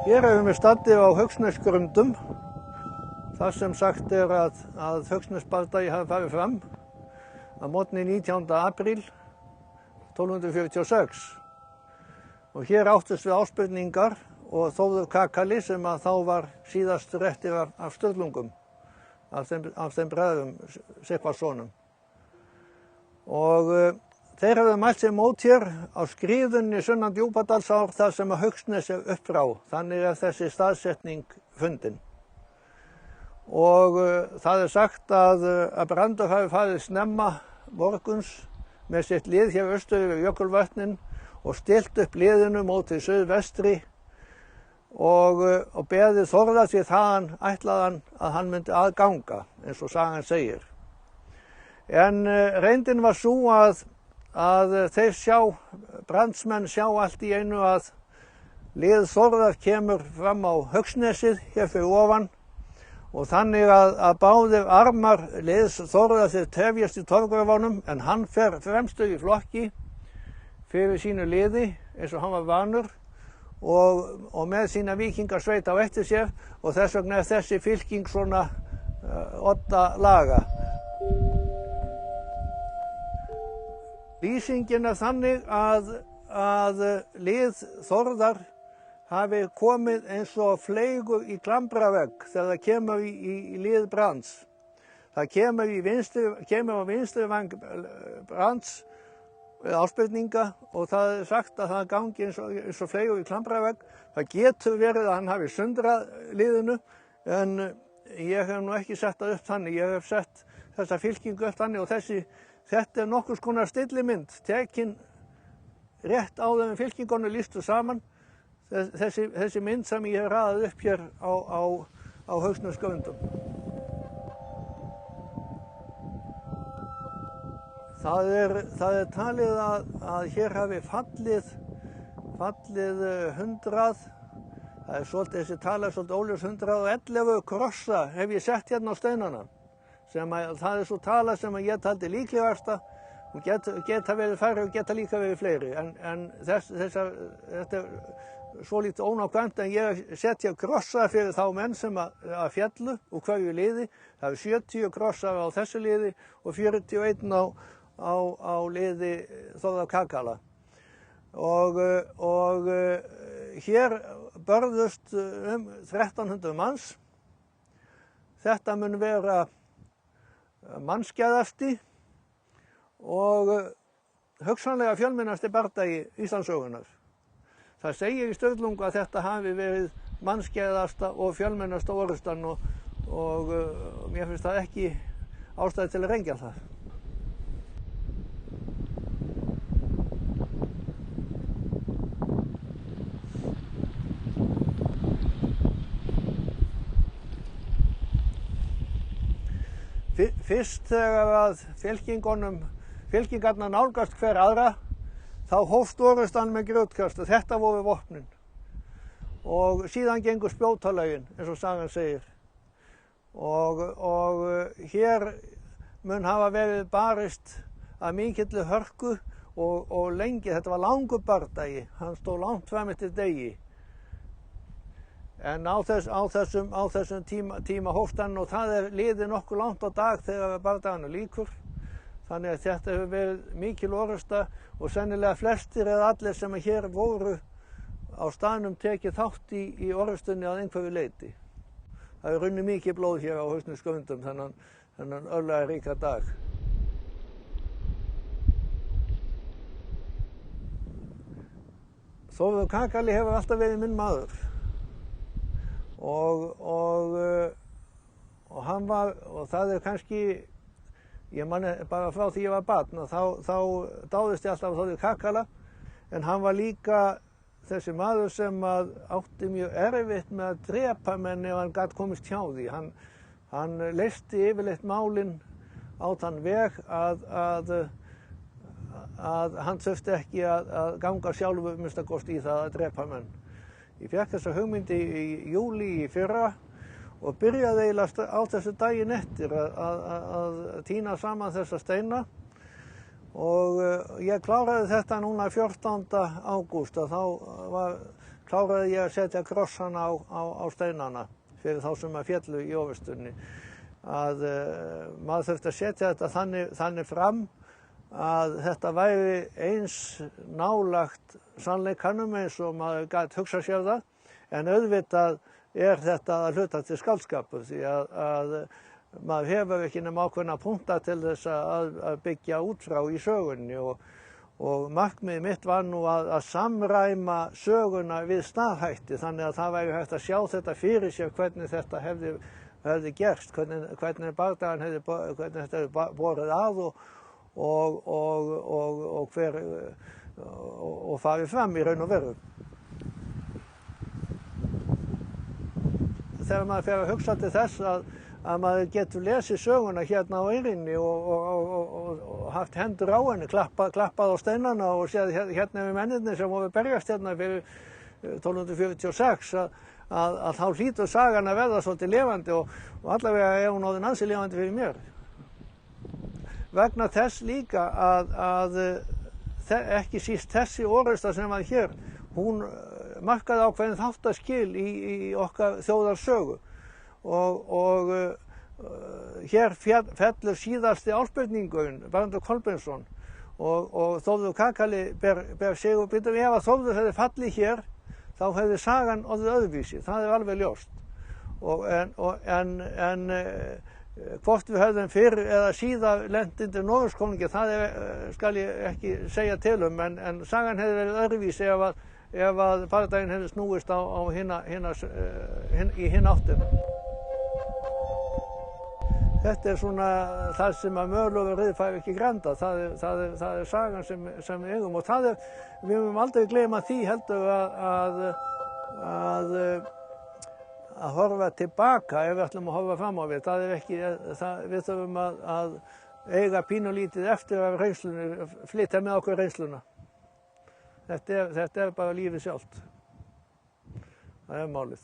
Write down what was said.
Hér erum við staddir á Haugsnesgrundum, þar sem sagt að Haugsnesbardagi hafi farið fram að morgni 19. apríl 1246. Og hér áttust við áspurningar og Þórður kakali sem að þá var síðastur eftir af Sturlungum, af þeim bræðrum Sighvatssonum. Og þeir hefðu mælt sér mót hér á skriðunni sunnan Djúpadalsár þar sem að Haugsnes upp frá. Þannig þessi staðsetning fundin. Og það sagt að Brandur hafi farið snemma morguns með sitt lið hér austur yfir Jökulvötnin og stillt upp liðinu móti suðvestri og beðið Þórðar því þaðan ætlaðan að hann myndi aðganga, eins og sagan segir. En reyndin var sú að þeir brandsmenn sjá allt í einu að lið Þórðar kemur fram á Haugsnesið hér fyrir ofan og þannig að báðir armar liðs Þórðar þeir tefjast í torfgröfunum en hann fer fremstur í flokki fyrir sínu liði eins og hann var vanur og með sína víkingasveit á eftir sér og þess vegna þessi fylking svona oddalaga. Lýsingin þannig að lið Þórðar hafi komið eins og fleygur í klambravegg þegar það kemur í lið Brands. Það kemur á vinstri vang Brands áspurninga og það sagt að það gangi eins og fleygur í klambravegg. Það getur verið að hann hafi sundrað liðinu en ég hef nú ekki sett það upp þannig. Ég hef sett þessa fylkingu upp þannig og þetta nokkurs konar stillimynd, tekin rétt áður en fylkingunni lýstu saman. Þessi mynd sem ég hef raðað upp hér á Haugsnesgrundum. Það er talið að hér hafi fallið 100, það er svolítið þessi tala svolítið óljós 111 krossa hef ég sett hérna á steinana. Það er svo tala sem ég taldi líklegasta og geta verið færri og geta líka verið fleiri. En þetta er svo lítið ónákvæmt en ég setja krossa fyrir þá menn sem að fjallu og hverju liði. Það er 70 krossar á þessu liði og 41 á liði Þórðar kakala. Og hér börðust 1300 manns. Þetta mun vera mannskæðasti og hugsanlega fjölmennasti bardagi Íslandssögunnar. Það segir í Sturlungu að þetta hafi verið mannskæðasta og fjölmennasta orrustan og mér finnst það ekki ástæði til að rengja það. Fyrst þegar að fylkingarnar nálgast hver aðra, þá hófst orrustan með grjótkast og þetta voru vopnin. Og síðan gengur spjótalögin, eins og sagan segir. Og hér mun hafa verið barist að mikilli hörku og lengi, þetta var langur bardagi, hann stóð langt fram eftir degi. En á þessum tíma hófst hann og það liðið nokkuð langt á dag þegar bardaginu lýkur. Þannig að þetta hefur verið mikil orrusta og sennilega flestir eða allir sem hér voru á staðnum tekið þátt í orrustunni að einhverju leyti. Það er runnið mikið blóð hér á Haugsnesgrundum þennan örlagaríka dag. Þórður kakali hefur alltaf verið minn maður. Og hann var, og það er kannski, ég man bara frá því ég var barn, þá dáðist ég alltaf Þórður kakala, en hann var líka þessi maður sem átti mjög erfitt með að drepa menn ef hann gat komist hjá því. Hann leysti yfirleitt málin á þann veg að hann þurfti ekki að ganga sjálfur minnsta kosti í það að drepa menn. Ég fékk þessa hugmyndi í júlí í fyrra og byrjaði eiginlega á þessu daginn eftir að tína saman þessa steina og ég kláraði þetta núna 14. ágúst og þá var kláraði ég að setja krossana á steinana fyrir þá sem að féllu í ofistunni. Að maður þurfti að setja þetta þannig fram að þetta væri eins nálagt sannleikanum eins og maður gat hugsað sér það, en auðvitað þetta að hluta til skáldskapur því að maður hefur ekki nema ákveðna punkta til þess að byggja út frá í sögunni og markmiðið mitt var nú að samræma söguna við staðhætti þannig að það væri hægt að sjá þetta fyrir sér hvernig þetta hefði gerst, hvernig bardagan hvernig þetta hefði borið að og farið fram í raun og veru. Þegar maður fer að hugsa til þess að maður getur lesið söguna hérna á eyrinni og haft hendur á henni, klappað á steinana og séð hérna við mennirnir sem voru berjast hérna fyrir 1246 að þá hlýtur sagan að verða svolítið lifandi og allavega hún orðin ansi lifandi fyrir mér. Vegna þess líka að ekki síst þessi orrusta sem var hér, hún markaði ákveðin þáttaskil í okkar þjóðarsögu og hér fellur síðasti áspurningurinn, Brandur Kolbeinsson og Þórður Kakali ber sigur byrjum. Ef að Þórður hefði fallið hér, þá hefði sagan orðið öðruvísi, það alveg ljóst. En hvort við höfðum fyrr eða síðar lent undir Noregskonungi, það skal ég ekki segja til en sagan hefði verið öðruvísi ef að bardaginn hefði snúist í hinn áttina. Þetta svona það sem að Mörlöfur Riðfær ekki granda, það sagan sem við eigum og við höfum aldrei gleyma því heldur að horfa tilbaka ef við ætlum að horfa fram á við. Við þurfum að eiga pínulítið eftir af reynslunni, flytja með okkur reynsluna. Þetta bara lífið sjálft. Það málið.